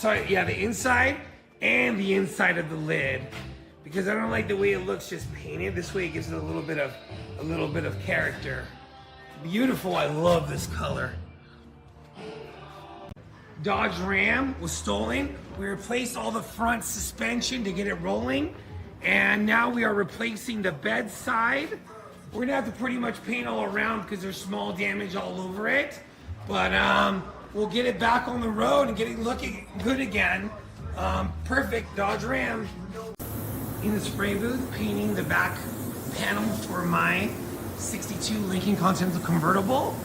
sorry, yeah, the inside and the inside of the lid, because I don't like the way it looks just painted. This way it gives it a little bit of character. Beautiful, I love this color. Dodge Ram was stolen. We replaced all the front suspension to get it rolling, and now we are replacing the bed side. We're gonna have to pretty much paint all around because there's small damage all over it, but we'll get it back on the road and get it looking good again. Perfect Dodge Ram. In the spray booth, painting the back panel for my 62 Lincoln Continental convertible.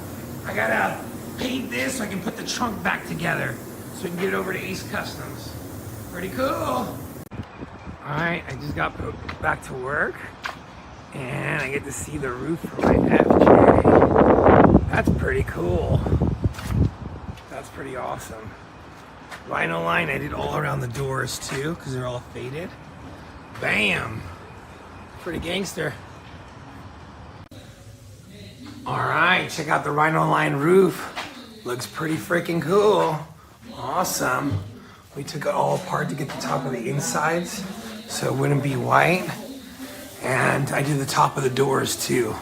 I gotta paint this so I can put the trunk back together so we can get it over to Ace Customs. Pretty cool. All right, I just got back to work and I get to see the roof from my FJ. That's pretty cool. That's pretty awesome. Rhino line I did all around the doors too because they're all faded. Bam! Pretty gangster. Alright, check out the Rhino line roof. Looks pretty freaking cool. Awesome. We took it all apart to get the top of the insides so it wouldn't be white. And I did the top of the doors too.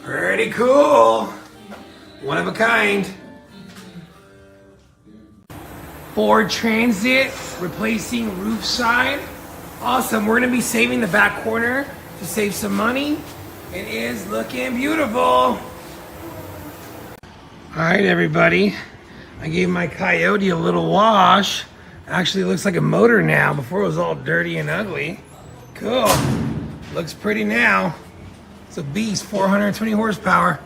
Pretty cool. One of a kind. Ford Transit replacing roof side. Awesome. We're going to be saving the back corner to save some money. It is looking beautiful. All right, everybody. I gave my Coyote a little wash. Actually, it looks like a motor now. Before it was all dirty and ugly. Cool. Looks pretty now. It's a beast, 420 horsepower.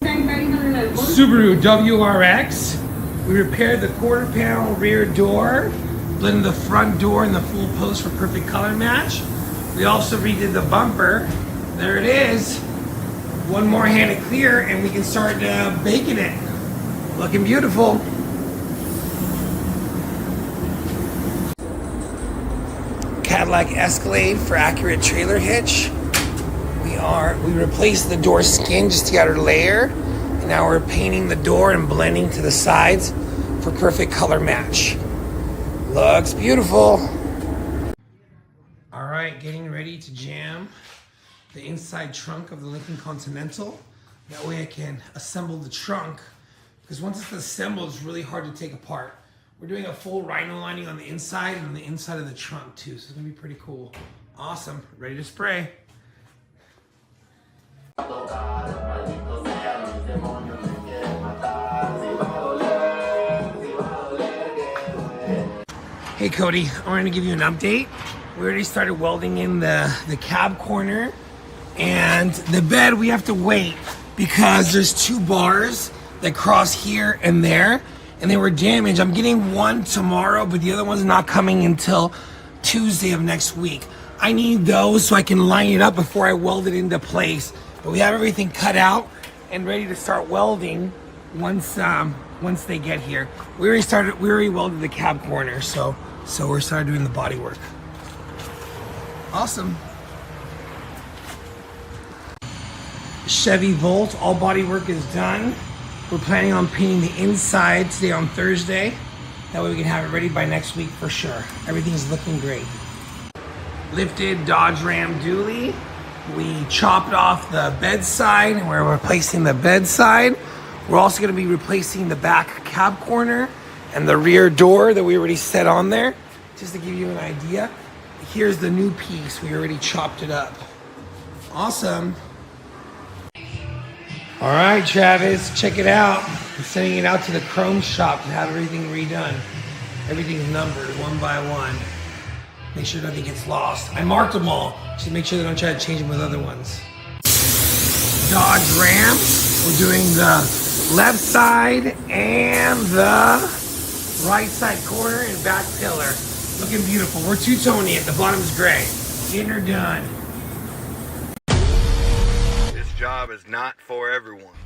Subaru WRX. We repaired the quarter panel rear door, blended the front door and the full post for perfect color match. We also redid the bumper. There it is. One more hand to clear and we can start baking it. Looking beautiful. Cadillac Escalade for accurate trailer hitch. We replaced the door skin just to get our layer. And now we're painting the door and blending to the sides for perfect color match. Looks beautiful. All right, getting ready to jam the inside trunk of the Lincoln Continental. That way I can assemble the trunk, because once it's assembled, it's really hard to take apart. We're doing a full rhino lining on the inside and on the inside of the trunk too, so it's gonna be pretty cool. Awesome, ready to spray. Hey Cody, I wanted to give you an update. We already started welding in the cab corner, and the bed we have to wait because there's two bars that cross here and there, and they were damaged. I'm getting one tomorrow, but the other one's not coming until Tuesday of next week. I need those so I can line it up before I weld it into place. But we have everything cut out and ready to start welding once they get here. We already welded the cab corner, so we're starting doing the body work. Awesome. Chevy Volt, all body work is done. We're planning on painting the inside today on Thursday. That way we can have it ready by next week for sure. Everything's looking great. Lifted Dodge Ram dually. We chopped off the bed side and we're replacing the bed side. We're also going to be replacing the back cab corner and the rear door that we already set on there. Just to give you an idea, here's the new piece. We already chopped it up. Awesome. All right, Travis, check it out. I'm sending it out to the chrome shop to have everything redone. Everything's numbered one by one. Make sure nothing gets lost. I marked them all, just make sure they don't try to change them with other ones. Dodge Ram, we're doing the left side and the right side corner and back pillar. Looking beautiful. We're two-toning it. The bottom's gray. Getting her done. This job is not for everyone.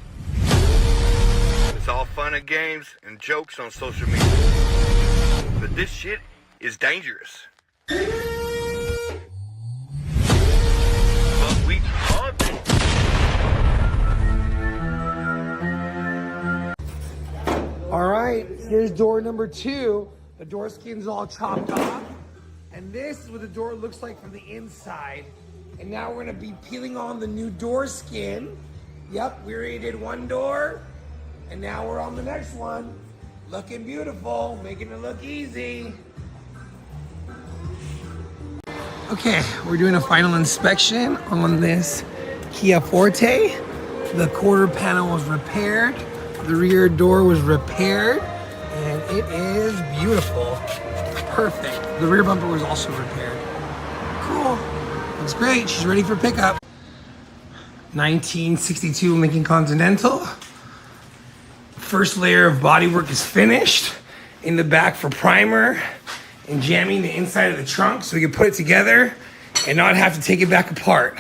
It's all fun and games and jokes on social media. But this shit is dangerous. But we love it. All right, here's door number 2. The door skin's all chopped off. And this is what the door looks like from the inside. And now we're gonna be peeling on the new door skin. Yep, we already did one door. And now we're on the next one. Looking beautiful, making it look easy. Okay, we're doing a final inspection on this Kia Forte. The quarter panel was repaired. The rear door was repaired. And it is beautiful. Perfect. The rear bumper was also repaired. Cool. Looks great. She's ready for pickup. 1962 Lincoln Continental. First layer of bodywork is finished. In the back for primer and jamming the inside of the trunk so we can put it together and not have to take it back apart.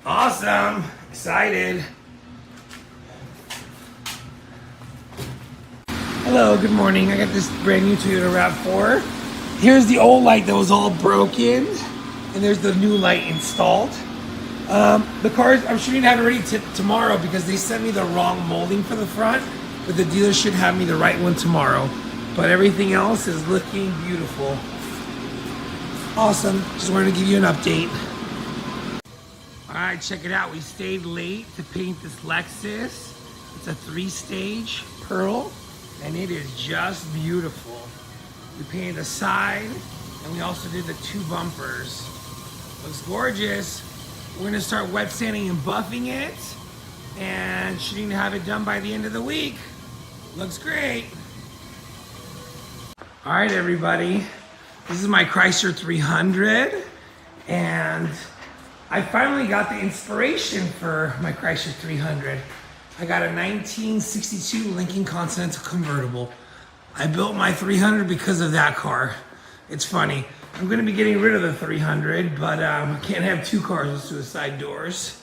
Awesome. Excited. Hello, good morning. I got this brand new Toyota RAV4. Here's the old light that was all broken, and there's the new light installed. The cars, I'm shooting to have it ready tomorrow because they sent me the wrong molding for the front, but the dealer should have me the right one tomorrow. But everything else is looking beautiful. Awesome. Just wanted to give you an update. All right, check it out. We stayed late to paint this Lexus. It's a 3-stage pearl, and it is just beautiful. We painted the side, and we also did the 2 bumpers. Looks gorgeous. We're gonna start wet sanding and buffing it, and shooting to have it done by the end of the week. Looks great. All right, everybody. This is my Chrysler 300, and I finally got the inspiration for my Chrysler 300. I got a 1962 Lincoln Continental convertible. I built my 300 because of that car. It's funny. I'm gonna be getting rid of the 300, but I can't have 2 cars with suicide doors.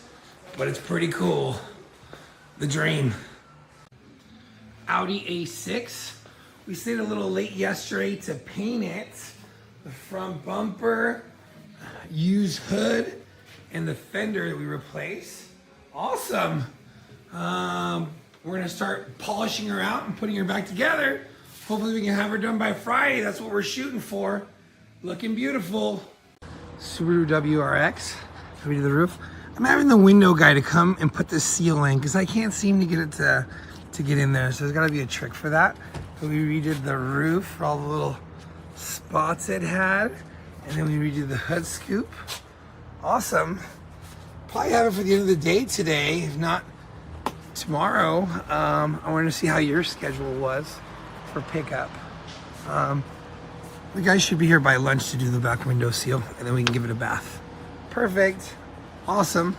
But it's pretty cool. The dream. Audi A6. We stayed a little late yesterday to paint it. The front bumper, used hood, and the fender that we replaced. Awesome. We're gonna start polishing her out and putting her back together. Hopefully we can have her done by Friday. That's what we're shooting for. Looking beautiful. Subaru WRX, coming to the roof. I'm having the window guy to come and put the seal in because I can't seem to get it to get in there. So there's gotta be a trick for that. So we redid the roof for all the little spots it had. And then we redid the hood scoop. Awesome. Probably have it for the end of the day today, if not tomorrow. I wanted to see how your schedule was for pickup. The guys should be here by lunch to do the back window seal, and then we can give it a bath. Perfect. Awesome.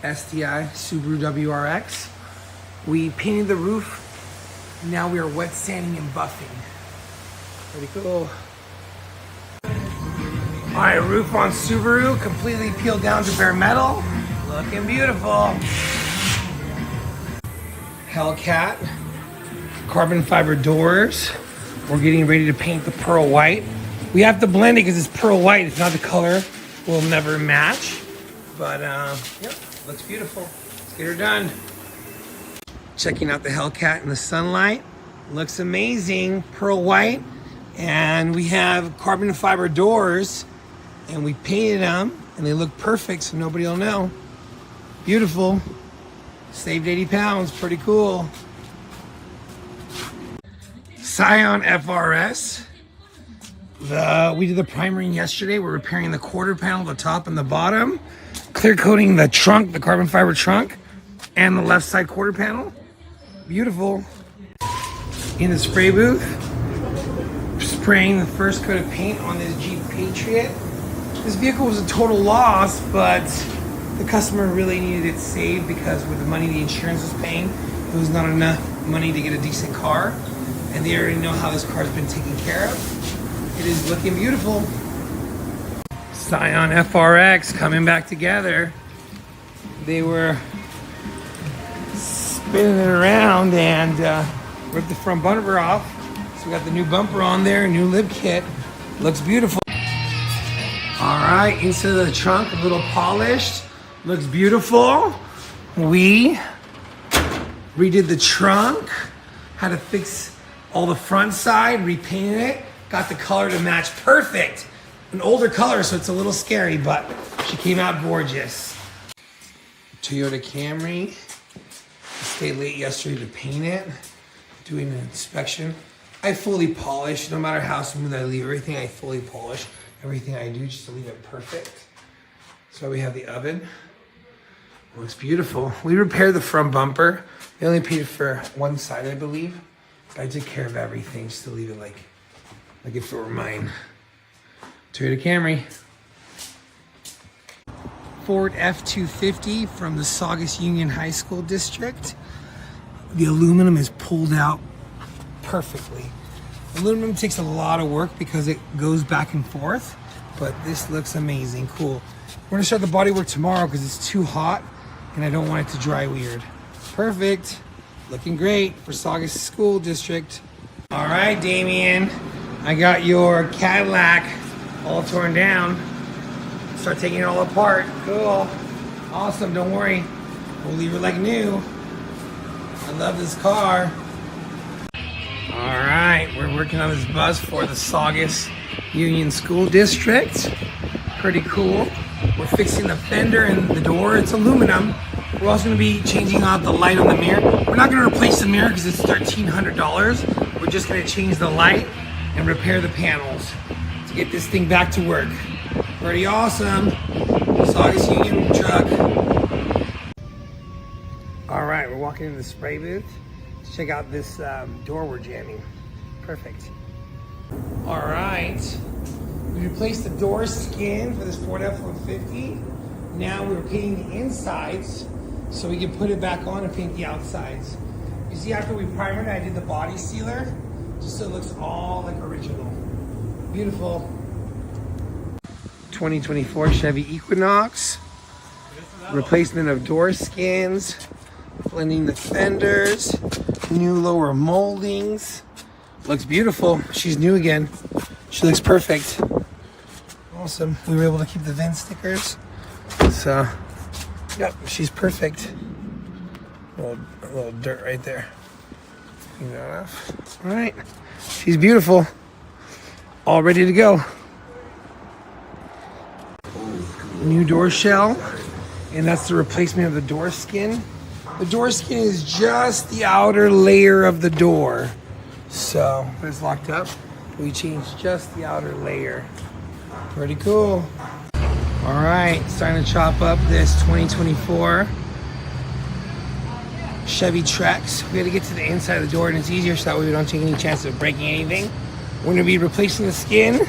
STI Subaru WRX. We painted the roof. Now we are wet sanding and buffing. Pretty cool. All right, roof on Subaru, completely peeled down to bare metal. Looking beautiful. Hellcat, carbon fiber doors. We're getting ready to paint the pearl white. We have to blend it because it's pearl white. It's not the color. We'll never match. But yep, looks beautiful. Let's get her done. Checking out the Hellcat in the sunlight. Looks amazing, pearl white. And we have carbon fiber doors, and we painted them, and they look perfect, so nobody will know. Beautiful. Saved 80 pounds, pretty cool. Scion FRS. We did the primering yesterday. We're repairing the quarter panel, the top and the bottom. Clear coating the trunk, the carbon fiber trunk, and the left side quarter panel. Beautiful. In the spray booth, spraying the first coat of paint on this Jeep Patriot. This vehicle was a total loss, but the customer really needed it saved because with the money the insurance was paying, it was not enough money to get a decent car. And they already know how this car's been taken care of. It is looking beautiful. Scion FRX coming back together. They were spinning it around and ripped the front bumper off. So we got the new bumper on there, new lip kit. Looks beautiful. All right, inside the trunk, a little polished. Looks beautiful. We redid the trunk, had to fix all the front side, repainted it, got the color to match perfect. An older color, so it's a little scary, but she came out gorgeous. Toyota Camry. I stayed late yesterday to paint it, doing an inspection. I fully polish, no matter how smooth I leave everything, I fully polish everything I do just to leave it perfect. So we have the oven. Looks beautiful. We repaired the front bumper. We only paid for one side, I believe. But I took care of everything just to leave it like if it were mine. Toyota Camry. Ford F-250 from the Saugus Union High School District. The aluminum is pulled out perfectly. Aluminum takes a lot of work because it goes back and forth, but this looks amazing, cool. We're gonna start the bodywork tomorrow because it's too hot and I don't want it to dry weird. Perfect, looking great for Saugus School District. All right, Damien, I got your Cadillac all torn down. Start taking it all apart. Cool. Awesome. Don't worry. We'll leave it like new. I love this car. All right. We're working on this bus for the Saugus Union School District. Pretty cool. We're fixing the fender and the door. It's aluminum. We're also going to be changing out the light on the mirror. We're not going to replace the mirror because it's $1,300. We're just going to change the light and repair the panels to get this thing back to work. Pretty awesome. Saugus Union truck. All right, we're walking in the spray booth to check out this door we're jamming. Perfect. All right, we replaced the door skin for this Ford F-150. Now we're painting the insides so we can put it back on and paint the outsides. You see, after we primered it, I did the body sealer just so it looks all like original. Beautiful. 2024 Chevy Equinox, replacement of door skins, blending the fenders, new lower moldings. Looks beautiful. She's new again. She looks perfect. Awesome. We were able to keep the VIN stickers. So, yep, she's perfect. A little dirt right there. Clean that off. All right. She's beautiful. All ready to go. New door shell, and that's the replacement of the door skin. The door skin is just the outer layer of the door. So when it's locked up, we changed just the outer layer. Pretty cool. All right, starting to chop up this 2024 Chevy Trax. We got to get to the inside of the door, and it's easier so that way we don't take any chance of breaking anything. We're gonna be replacing the skin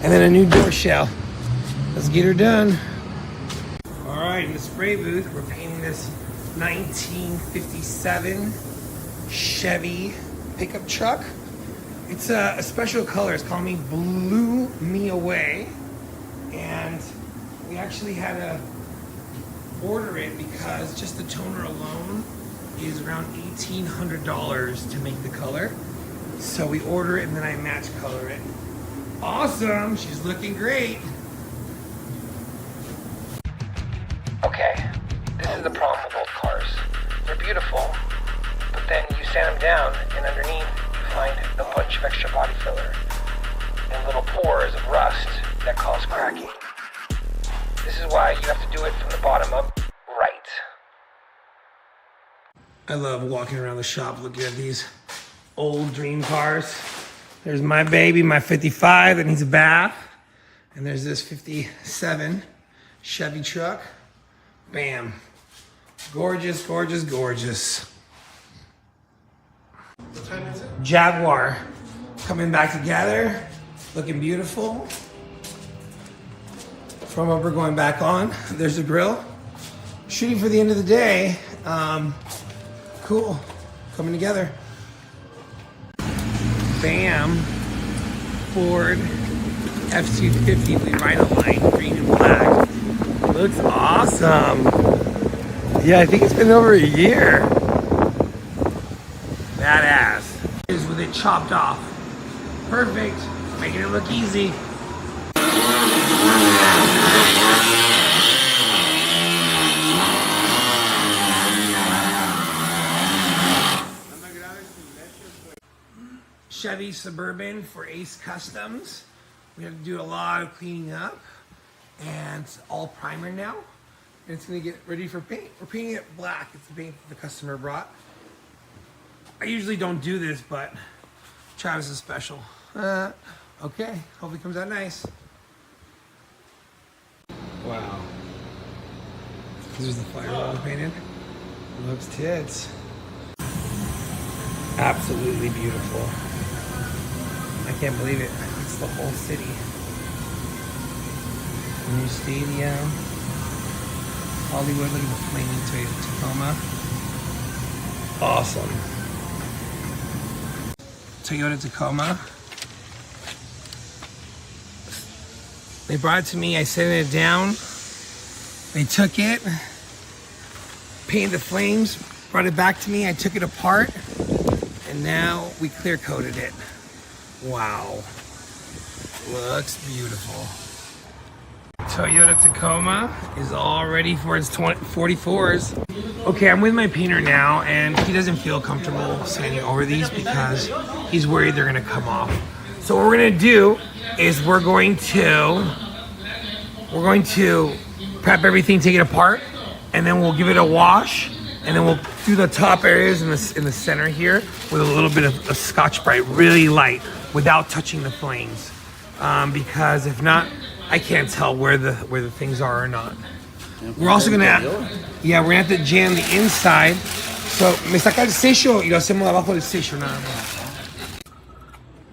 and then a new door shell. Let's get her done. All right, in the spray booth, we're painting this 1957 Chevy pickup truck. It's a special color. It's called Blew Me Away. And we actually had to order it because just the toner alone is around $1,800 to make the color. So we order it and then I match color it. Awesome, she's looking great. Okay, this is the problem with old cars. They're beautiful, but then you sand them down and underneath you find a bunch of extra body filler and little pores of rust that cause cracking. This is why you have to do it from the bottom up right. I love walking around the shop looking at these old dream cars. There's my baby, my 55 that needs a bath. And there's this 57 Chevy truck. Bam. Gorgeous, gorgeous, gorgeous. What time is it? Jaguar. Coming back together. Looking beautiful. Front bumper going back on. There's the grill. Shooting for the end of the day. Cool. Coming together. Bam. Ford F-250 Rhino Line, green and black. Looks awesome. Yeah, I think it's been over a year. Badass. Is with it chopped off. Perfect. Making it look easy. Chevy Suburban for Ace Customs. We have to do a lot of cleaning up, and it's all primer now. And it's gonna get ready for paint. We're painting it black. It's the paint the customer brought. I usually don't do this, but Travis is special. Okay, hopefully it comes out nice. Wow. This is the firewall painted. Looks tits. Absolutely beautiful. I can't believe it. It's the whole city. New stadium. Hollywood, look at the flaming Toyota Tacoma. Awesome. Toyota Tacoma. They brought it to me, I set it down. They took it, painted the flames, brought it back to me, I took it apart, and now we clear coated it. Wow. Looks beautiful. Toyota Tacoma is all ready for its 44s. Okay, I'm with my painter now, and he doesn't feel comfortable sanding over these because he's worried they're gonna come off. So what we're gonna do is we're going to prep everything, take it apart, and then we'll give it a wash, and then we'll do the top areas in the center here with a little bit of Scotch-Brite, really light, without touching the flames, because if not, I can't tell where the things are or not. We're also gonna we're gonna have to jam the inside. So me saca el sello y lo hacemos abajo del sello nada más.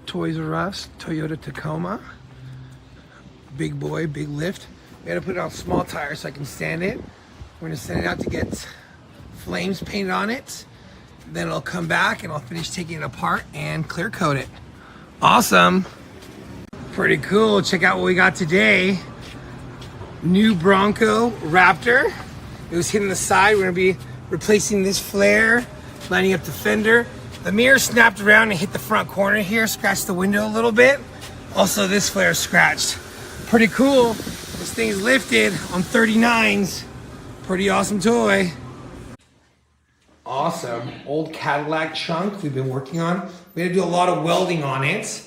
Toys R Us Toyota Tacoma. Big boy, big lift. We gotta put it on small tires so I can stand it. We're gonna send it out to get flames painted on it. Then it'll come back and I'll finish taking it apart and clear coat it. Awesome. Pretty cool. Check out what we got today. New Bronco Raptor. It was hitting the side. We're gonna be replacing this flare, lining up the fender. The mirror snapped around and hit the front corner here, scratched the window a little bit. Also, this flare scratched. Pretty cool. This thing's lifted on 39s. Pretty awesome toy. Awesome. Old Cadillac trunk we've been working on. We had to do a lot of welding on it.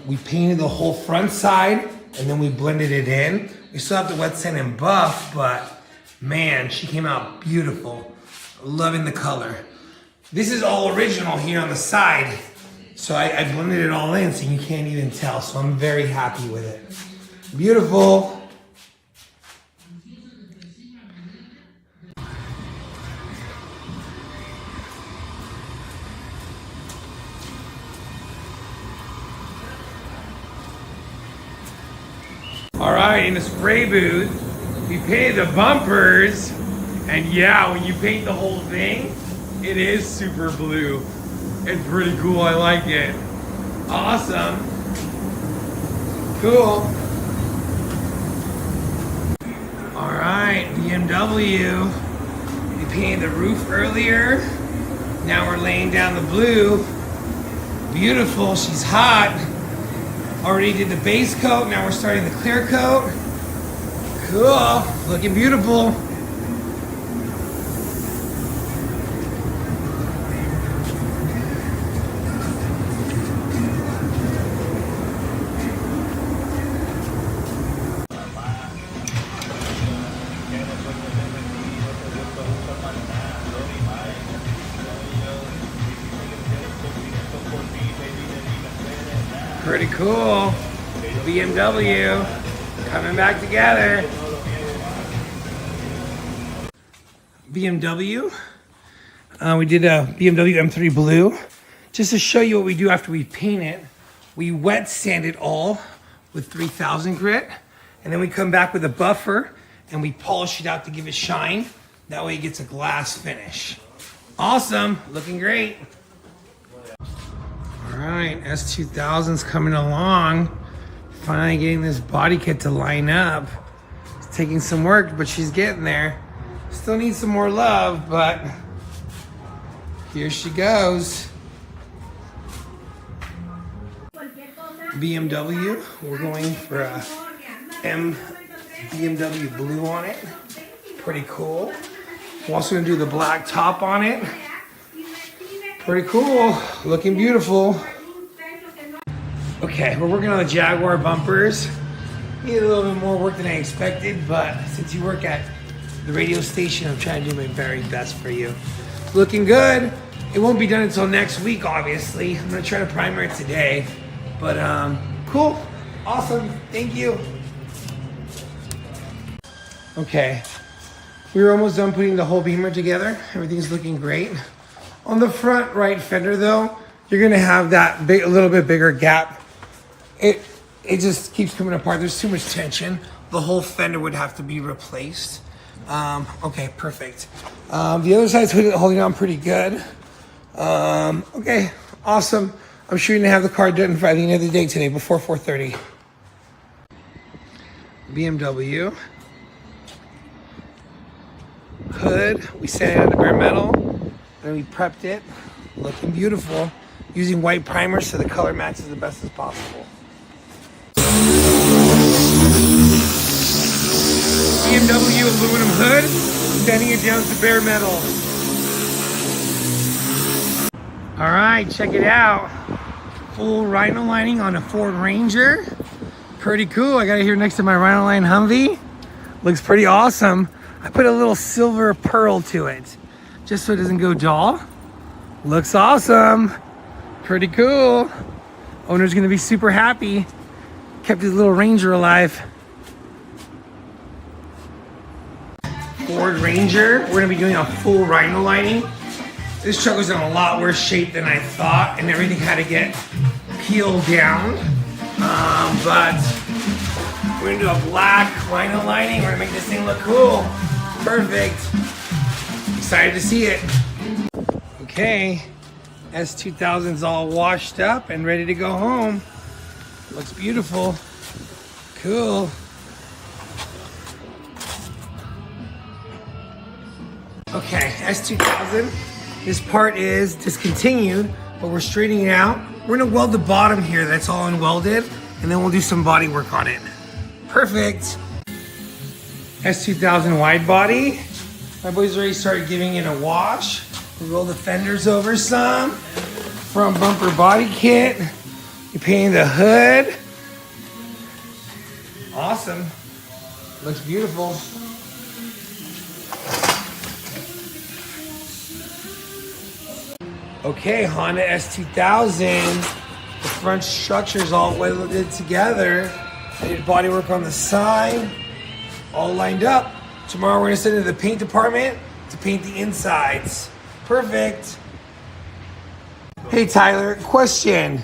We painted the whole front side and then we blended it in. We still have to wet sand and buff, but man, she came out beautiful. Loving the color. This is all original here on the side. So I blended it all in so you can't even tell. So I'm very happy with it. Beautiful. All right, in the spray booth, we painted the bumpers, and yeah, when you paint the whole thing, it is super blue. It's pretty cool, I like it. Awesome. Cool. All right, BMW. We painted the roof earlier. Now we're laying down the blue. Beautiful, she's hot. Already did the base coat, now we're starting the clear coat. Cool, looking beautiful. Pretty cool. BMW coming back together. BMW. We did a BMW M3 Blue. Just to show you what we do after we paint it, we wet sand it all with 3000 grit, and then we come back with a buffer and we polish it out to give it shine. That way it gets a glass finish. Awesome, looking great. All right, S2000's coming along. Finally getting this body kit to line up. It's taking some work, but she's getting there. Still needs some more love, but here she goes. BMW, we're going for a BMW blue on it. Pretty cool. We're also gonna do the black top on it. Pretty cool, looking beautiful. Okay, we're working on the Jaguar bumpers. Need a little bit more work than I expected, but since you work at the radio station, I'm trying to do my very best for you. Looking good. It won't be done until next week, obviously. I'm gonna try to primer it today, but cool, awesome, thank you. Okay, we're almost done putting the whole beamer together. Everything's looking great. On the front right fender though, you're gonna have that big, a little bit bigger gap. It just keeps coming apart. There's too much tension. The whole fender would have to be replaced. Okay, perfect. The other side's holding on pretty good. Okay, awesome. I'm sure you're gonna have the car done by the end of the day today before 4:30. BMW. Hood, we sanded out the bare metal, and we prepped it. Looking beautiful. Using white primer so the color matches the best as possible. BMW aluminum hood, sanding it down to bare metal. All right, check it out. Full rhino lining on a Ford Ranger. Pretty cool. I got it here next to my Rhino Line Humvee. Looks pretty awesome. I put a little silver pearl to it, just so it doesn't go dull. Looks awesome. Pretty cool. Owner's gonna be super happy. Kept his little Ranger alive. Ford Ranger. We're gonna be doing a full rhino lining. This truck was in a lot worse shape than I thought, and everything had to get peeled down. But we're gonna do a black rhino lining. We're gonna make this thing look cool. Perfect. Excited to see it. Okay, S2000's all washed up and ready to go home. Looks beautiful. Cool. Okay, S2000. This part is discontinued, but we're straightening it out. We're gonna weld the bottom here, that's all unwelded, and then we'll do some body work on it. Perfect. S2000 wide body. My boys already started giving it a wash. We roll the fenders over some. Front bumper body kit. We painted the hood. Awesome. Looks beautiful. Okay, Honda S2000. The front structure is all welded together. I did body work on the side. All lined up. Tomorrow we're gonna send it to the paint department to paint the insides. Perfect. Hey Tyler, question.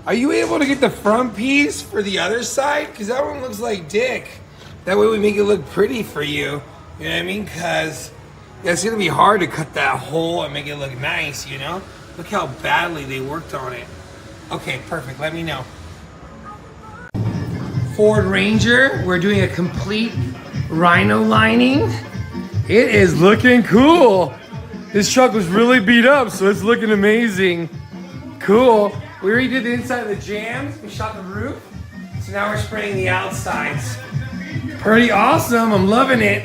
Are you able to get the front piece for the other side? Because that one looks like dick. That way we make it look pretty for you. You know what I mean? Because it's gonna be hard to cut that hole and make it look nice, you know? Look how badly they worked on it. Okay, perfect, let me know. Ford Ranger, we're doing a complete rhino lining. It is looking cool. This truck was really beat up, so it's looking amazing. Cool. We already did the inside of the jams. We shot the roof. So now we're spraying the outsides. Pretty awesome. I'm loving it.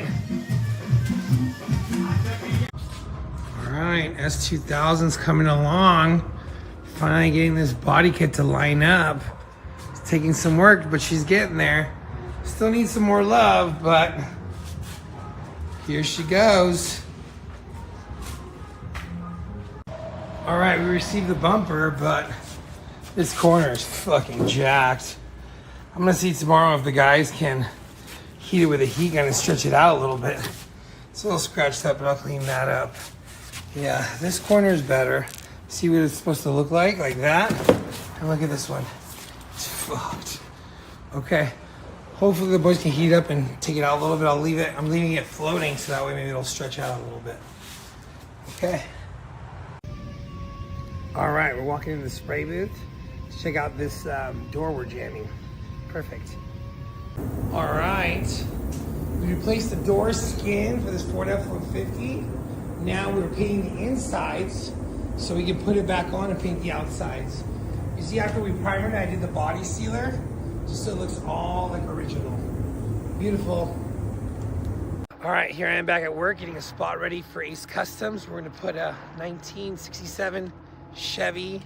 All right, S2000's coming along. Finally getting this body kit to line up. It's taking some work, but she's getting there. Still needs some more love, but here she goes. All right, we received the bumper, but this corner is fucking jacked. I'm gonna see tomorrow if the guys can heat it with a heat gun and stretch it out a little bit. It's a little scratched up, but I'll clean that up. Yeah, this corner is better. See what it's supposed to look like that. And look at this one. It's fucked. Okay, hopefully the boys can heat up and take it out a little bit. I'm leaving it floating so that way maybe it'll stretch out a little bit. Okay. All right, we're walking in the spray booth to check out this door we're jamming. Perfect. All right, we replaced the door skin for this Ford F-150. Now we're painting the insides so we can put it back on and paint the outsides. You see, after we primered it, I did the body sealer just so it looks all like original. Beautiful. All right, here I am back at work getting a spot ready for Ace Customs. We're gonna put a 1967 Chevy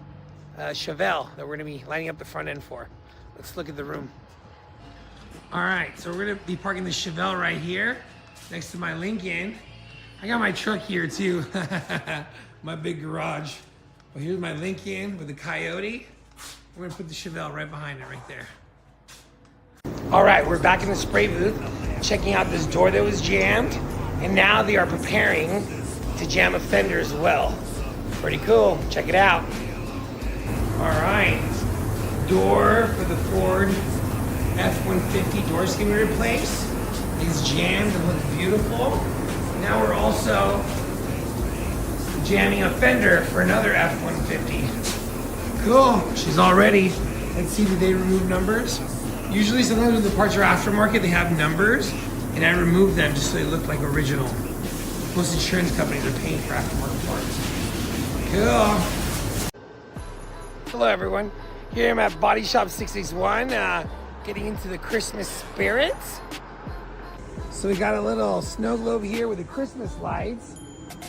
Chevelle that we're gonna be lining up the front end for. Let's look at the room. All right, so we're gonna be parking the Chevelle right here next to my Lincoln. I got my truck here too, my big garage. Well, here's my Lincoln with the Coyote. We're gonna put the Chevelle right behind it right there. All right, we're back in the spray booth, checking out this door that was jammed, and now they are preparing to jam a fender as well. Pretty cool, check it out. All right, door for the Ford F-150 door skin we replaced is jammed and looks beautiful. Now we're also jamming a fender for another F-150. Cool, she's all ready. Let's see, did they remove numbers? Usually sometimes when the parts are aftermarket, they have numbers, and I remove them just so they look like original. Most insurance companies are paying for aftermarket parts. Cool. Hello everyone, here I'm at BodyShop661, getting into the Christmas spirit. So we got a little snow globe here with the Christmas lights,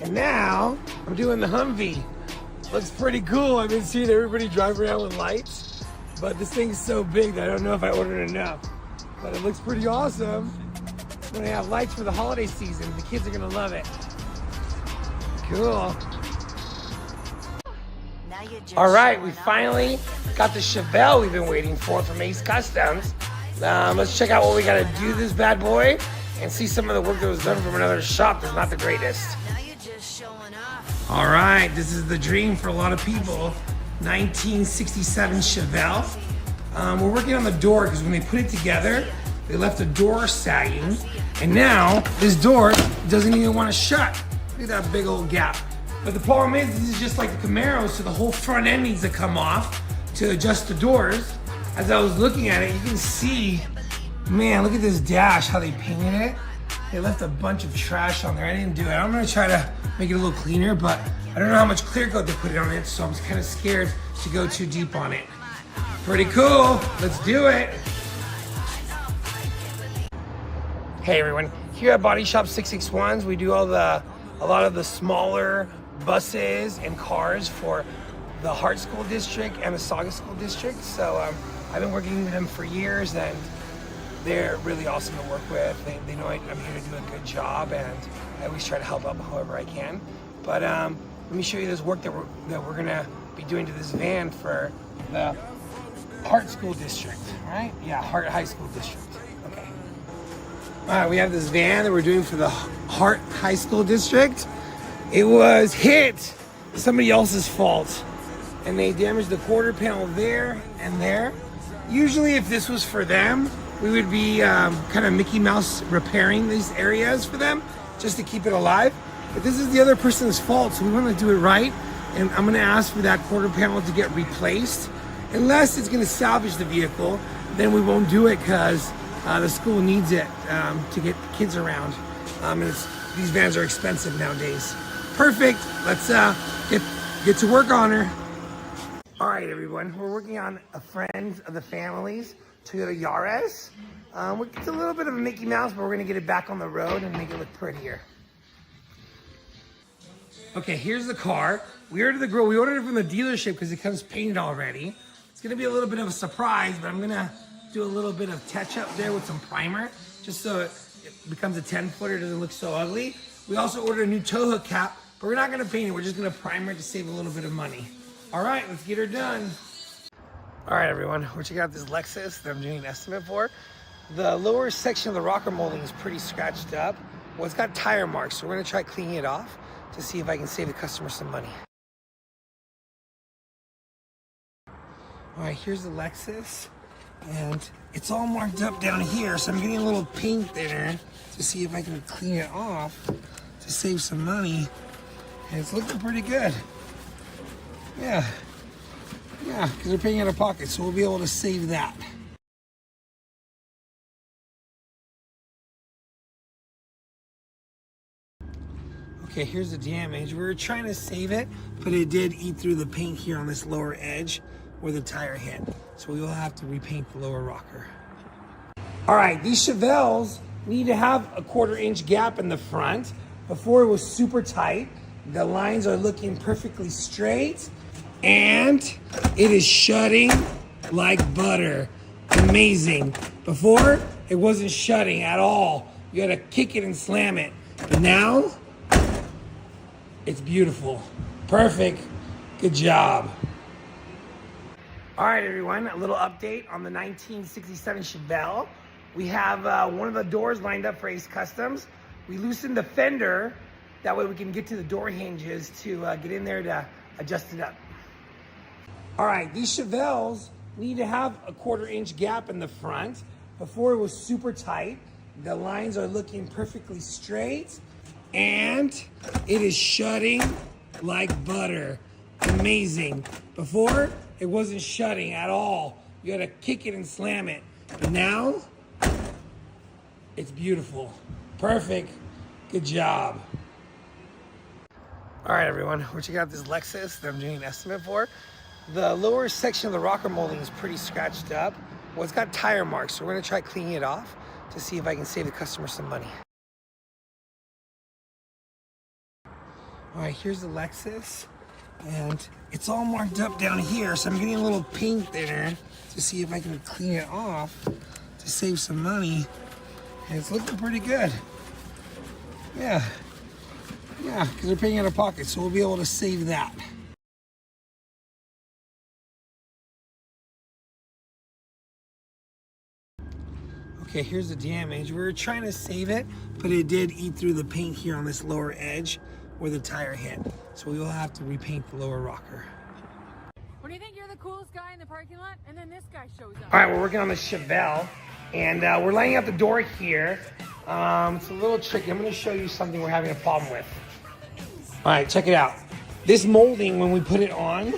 and now I'm doing the Humvee. Looks pretty cool. I've been seeing everybody drive around with lights, but this thing's so big that I don't know if I ordered enough. But it looks pretty awesome. When I have lights for the holiday season, the kids are gonna love it. Cool. All right, we finally got the Chevelle we've been waiting for from Ace Customs. Let's check out what we gotta do to this bad boy and see some of the work that was done from another shop that's not the greatest. All right, this is the dream for a lot of people. 1967 Chevelle. We're working on the door because when they put it together, they left the door sagging, and now this door doesn't even want to shut. Look at that big old gap. But the problem is, this is just like the Camaro, so the whole front end needs to come off to adjust the doors. As I was looking at it, you can see, man, look at this dash, how they painted it. They left a bunch of trash on there. I didn't do it. I'm gonna try to make it a little cleaner, but I don't know how much clear coat they put on it, so I'm kind of scared to go too deep on it. Pretty cool, let's do it. Hey everyone, here at BodyShop661, we do a lot of the smaller buses and cars for the Hart School District and the Saga School District. So I've been working with them for years, and they're really awesome to work with. They know I'm here to do a good job, and I always try to help out however I can. But let me show you this work that we're gonna be doing to this van for the Hart School District, right? Yeah, Hart High School District. Okay. All right, we have this van that we're doing for the Hart High School District. It was hit somebody else's fault, and they damaged the quarter panel there and there. Usually if this was for them, we would be kind of Mickey Mouse repairing these areas for them just to keep it alive. But this is the other person's fault, so we want to do it right. And I'm going to ask for that quarter panel to get replaced. Unless it's going to salvage the vehicle, then we won't do it because the school needs it to get kids around. And these vans are expensive nowadays. Perfect. Let's get to work on her. All right, everyone. We're working on a friend of the family's Toyota Yaris. It's a little bit of a Mickey Mouse, but we're going to get it back on the road and make it look prettier. Okay, here's the car. We ordered the grill. We ordered it from the dealership because it comes painted already. It's going to be a little bit of a surprise, but I'm going to do a little bit of touch up there with some primer just so it becomes a 10-footer, doesn't look so ugly. We also ordered a new tow hook cap, but we're not going to paint it. We're just going to primer it to save a little bit of money. All right, let's get her done. All right, everyone, we're checking out this Lexus that I'm doing an estimate for. The lower section of the rocker molding is pretty scratched up. Well, it's got tire marks, so we're going to try cleaning it off to see if I can save the customer some money. All right, here's the Lexus, and it's all marked up down here, so I'm getting a little paint thinner to see if I can clean it off to save some money, and it's looking pretty good. Yeah, because they're paying out of pocket, so we'll be able to save that. Okay, here's the damage. We were trying to save it, but it did eat through the paint here on this lower edge where the tire hit. So we will have to repaint the lower rocker. All right, these Chevelles need to have a 1/4-inch gap in the front. Before it was super tight. The lines are looking perfectly straight. And it is shutting like butter. Amazing. Before, it wasn't shutting at all. You had to kick it and slam it. But now, it's beautiful. Perfect. Good job. All right, everyone, a little update on the 1967 Chevelle. We have one of the doors lined up for Ace Customs. We loosened the fender. That way we can get to the door hinges to get in there to adjust it up. All right, these Chevelles need to have a 1/4-inch gap in the front. Before it was super tight. The lines are looking perfectly straight. And it is shutting like butter. Amazing. Before, it wasn't shutting at all. You had to kick it and slam it. But now, it's beautiful. Perfect. Good job. All right, everyone. We're checking out this Lexus that I'm doing an estimate for. The lower section of the rocker molding is pretty scratched up. Well, it's got tire marks, so we're gonna try cleaning it off to see if I can save the customer some money. All right, here's the Lexus, and it's all marked up down here, so I'm getting a little paint thinner to see if I can clean it off to save some money, and it's looking pretty good. Yeah, because they're paying out of pocket, so we'll be able to save that. Okay, here's the damage. We were trying to save it, but it did eat through the paint here on this lower edge where the tire hit. So we will have to repaint the lower rocker. What do you think? You're the coolest guy in the parking lot, and then this guy shows up. All right, we're working on the Chevelle, and we're lining up the door here. It's a little tricky. I'm gonna show you something we're having a problem with. All right, check it out. This molding, when we put it on,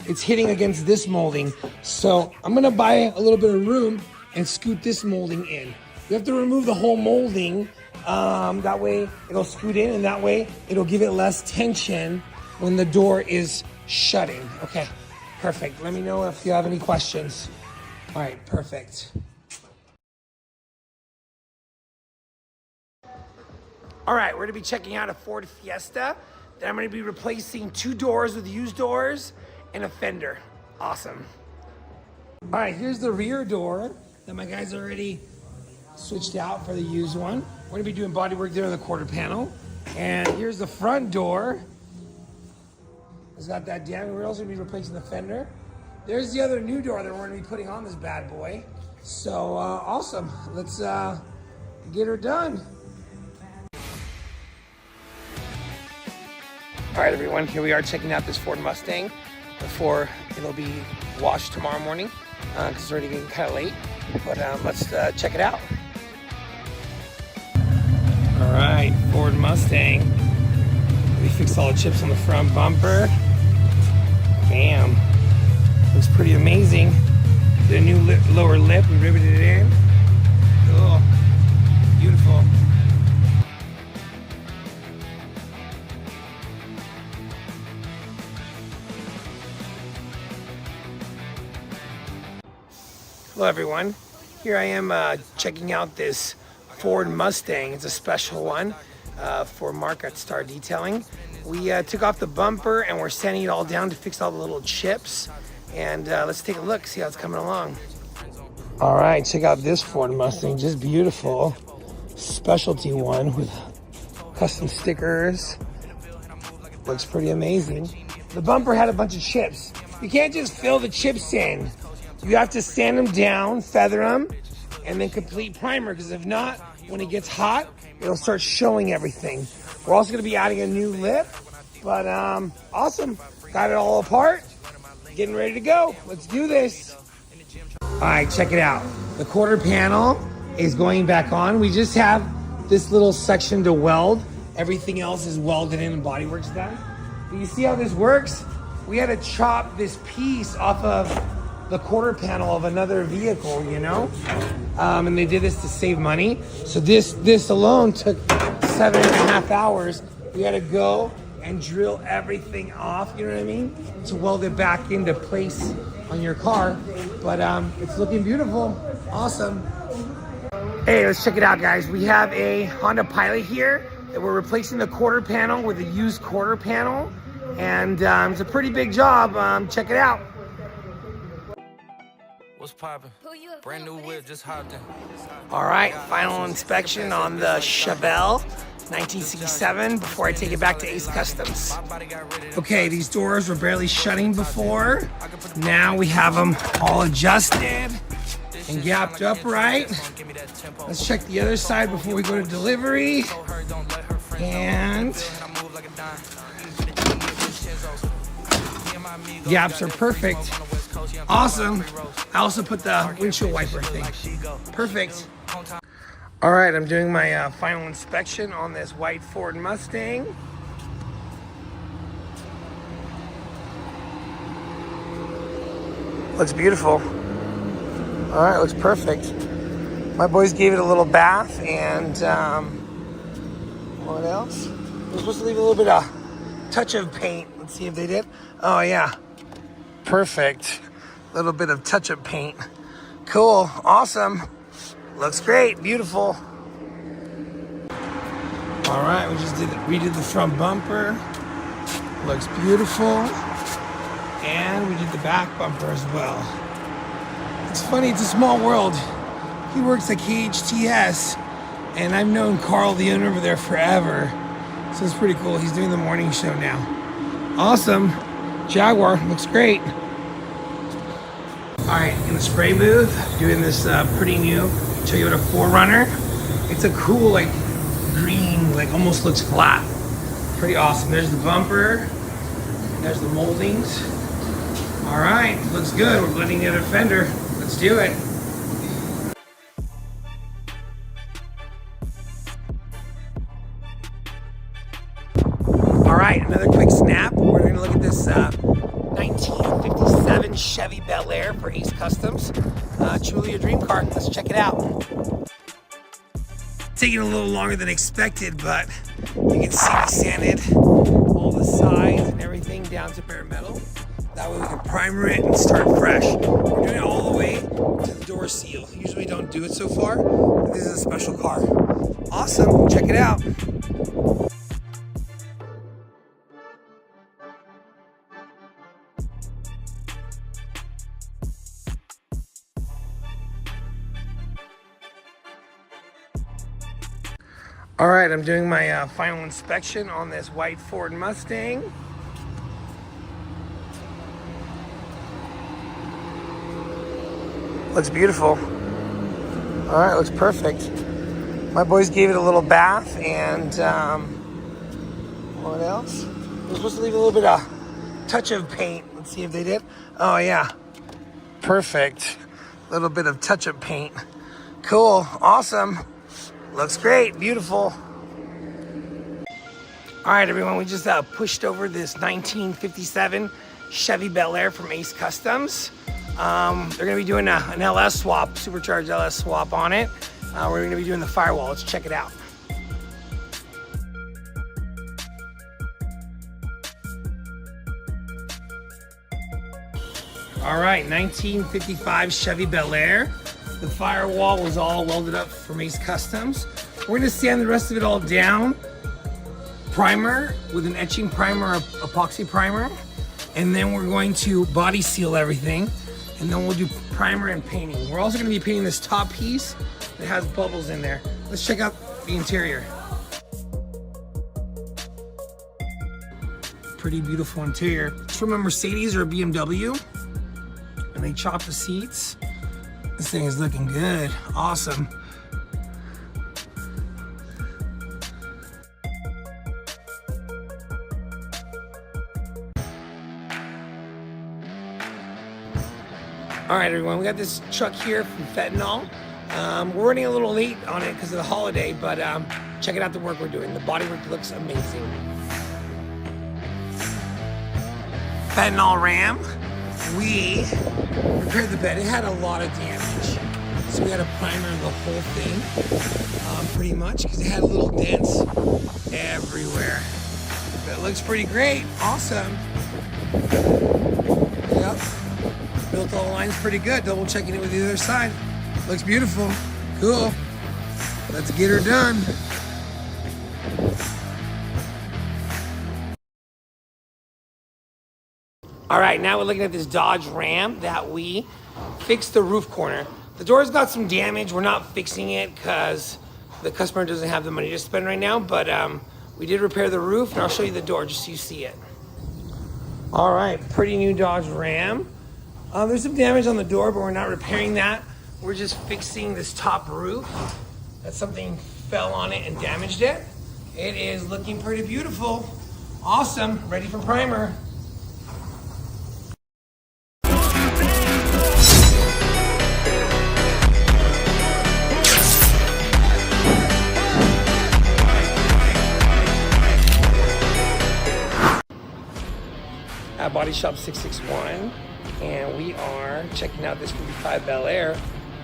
it's hitting against this molding. So I'm gonna buy a little bit of room and scoot this molding in. You have to remove the whole molding. That way it'll scoot in, and that way it'll give it less tension when the door is shutting. Okay, perfect. Let me know if you have any questions. All right, perfect. All right, we're gonna be checking out a Ford Fiesta. Then I'm gonna be replacing 2 doors with used doors and a fender. Awesome. All right, here's the rear door that my guys already switched out for the used one. We're gonna be doing body work there on the quarter panel. And here's the front door. It's got that damage. We're also gonna be replacing the fender. There's the other new door that we're gonna be putting on this bad boy. So awesome. Let's get her done. All right, everyone, here we are checking out this Ford Mustang before it'll be washed tomorrow morning because it's already getting kind of late. But let's check it out. All right, Ford Mustang. We fixed all the chips on the front bumper. Bam. Looks pretty amazing. The new lower lip, we riveted it in. Oh, beautiful. Hello everyone, here I am checking out this Ford Mustang. It's a special one for Mark at Star Detailing. We took off the bumper and we're sanding it all down to fix all the little chips. And let's take a look, see how it's coming along. All right, check out this Ford Mustang, just beautiful. Specialty one with custom stickers. Looks pretty amazing. The bumper had a bunch of chips. You can't just fill the chips in. You have to sand them down, feather them, and then complete primer, because if not, when it gets hot, it'll start showing everything. We're also gonna be adding a new lip, but awesome. Got it all apart, getting ready to go. Let's do this. All right, check it out. The quarter panel is going back on. We just have this little section to weld. Everything else is welded in and bodywork's done. But you see how this works? We had to chop this piece off of the quarter panel of another vehicle, you know? And they did this to save money. So this alone took 7.5 hours. We had to go and drill everything off, you know what I mean? To weld it back into place on your car. But it's looking beautiful, awesome. Hey, let's check it out, guys. We have a Honda Pilot here that we're replacing the quarter panel with a used quarter panel. And it's a pretty big job. Check it out. What's poppin'? Brand new whip, just hopped in. All right, final inspection on the Chevelle 1967 before I take it back to Ace Customs. Okay, these doors were barely shutting before. Now we have them all adjusted and gapped up right. Let's check the other side before we go to delivery. And gaps are perfect. Awesome. I also put the windshield wiper thing. Perfect. All right, I'm doing my final inspection on this white Ford Mustang. Looks beautiful. All right, looks perfect. My boys gave it a little bath and what else? We're supposed to leave a little bit of touch of paint. Let's see if they did. Oh yeah, perfect. A little bit of touch of paint. Cool, awesome. Looks great, beautiful. All right, we just redid the front bumper. Looks beautiful. And we did the back bumper as well. It's funny, it's a small world. He works at KHTS, and I've known Carl, the owner over there, forever. So it's pretty cool. He's doing the morning show now. Awesome. Jaguar, looks great. All right, in the spray booth, doing this pretty new Toyota 4Runner. It's a cool, like, green, like almost looks flat. Pretty awesome. There's the bumper. There's the moldings. All right, looks good. We're blending the other fender. Let's do it. All right, another quick snap. We're gonna look at this 1957 Chevy Bel Air for Ace Customs. Truly a dream car. Let's check it out. Taking a little longer than expected, but you can see we sanded all the sides and everything down to bare metal. That way we can primer it and start fresh. We're doing it all the way to the door seal. Usually don't do it so far, but this is a special car. Awesome, check it out. All right, I'm doing my final inspection on this white Ford Mustang. Looks beautiful. All right, looks perfect. My boys gave it a little bath and what else? We're supposed to leave a little bit of touch of paint. Let's see if they did. Oh yeah, perfect. A little bit of touch of paint. Cool, awesome. Looks great, beautiful. All right, everyone, we just pushed over this 1957 Chevy Bel Air from Ace Customs. They're gonna be doing an LS swap, supercharged LS swap on it. We're gonna be doing the firewall. Let's check it out. All right, 1955 Chevy Bel Air. The firewall was all welded up from Ace Customs. We're gonna sand the rest of it all down. Primer with an etching primer, epoxy primer. And then we're going to body seal everything. And then we'll do primer and painting. We're also gonna be painting this top piece that has bubbles in there. Let's check out the interior. Pretty beautiful interior. It's from a Mercedes or a BMW. And they chopped the seats. This thing is looking good. Awesome. All right, everyone, we got this truck here from Fentanyl. We're running a little late on it because of the holiday, but check it out, the work we're doing. The bodywork looks amazing. Fentanyl Ram. We repaired the bed. It had a lot of damage. So we had to primer the whole thing, pretty much, because it had little dents everywhere. But it looks pretty great. Awesome. Yep. Built all the lines pretty good. Double checking it with the other side. Looks beautiful. Cool. Let's get her done. All right, now we're looking at this Dodge Ram that we fixed the roof corner. The door's got some damage. We're not fixing it because the customer doesn't have the money to spend right now, but we did repair the roof, and I'll show you the door just so you see it. All right, pretty new Dodge Ram. There's some damage on the door, but we're not repairing that. We're just fixing this top roof. That something fell on it and damaged it. It is looking pretty beautiful. Awesome, ready for primer. At BodyShop661, and we are checking out this 55 Bel Air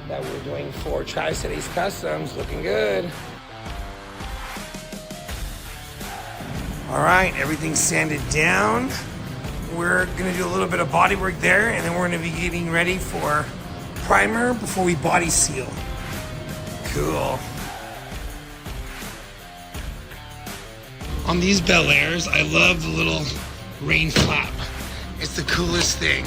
that we're doing for Tri-Cities Customs. Looking good. All right, everything's sanded down. We're gonna do a little bit of body work there, and then we're gonna be getting ready for primer before we body seal. Cool. On these Bel Airs, I love the little rain flap. It's the coolest thing.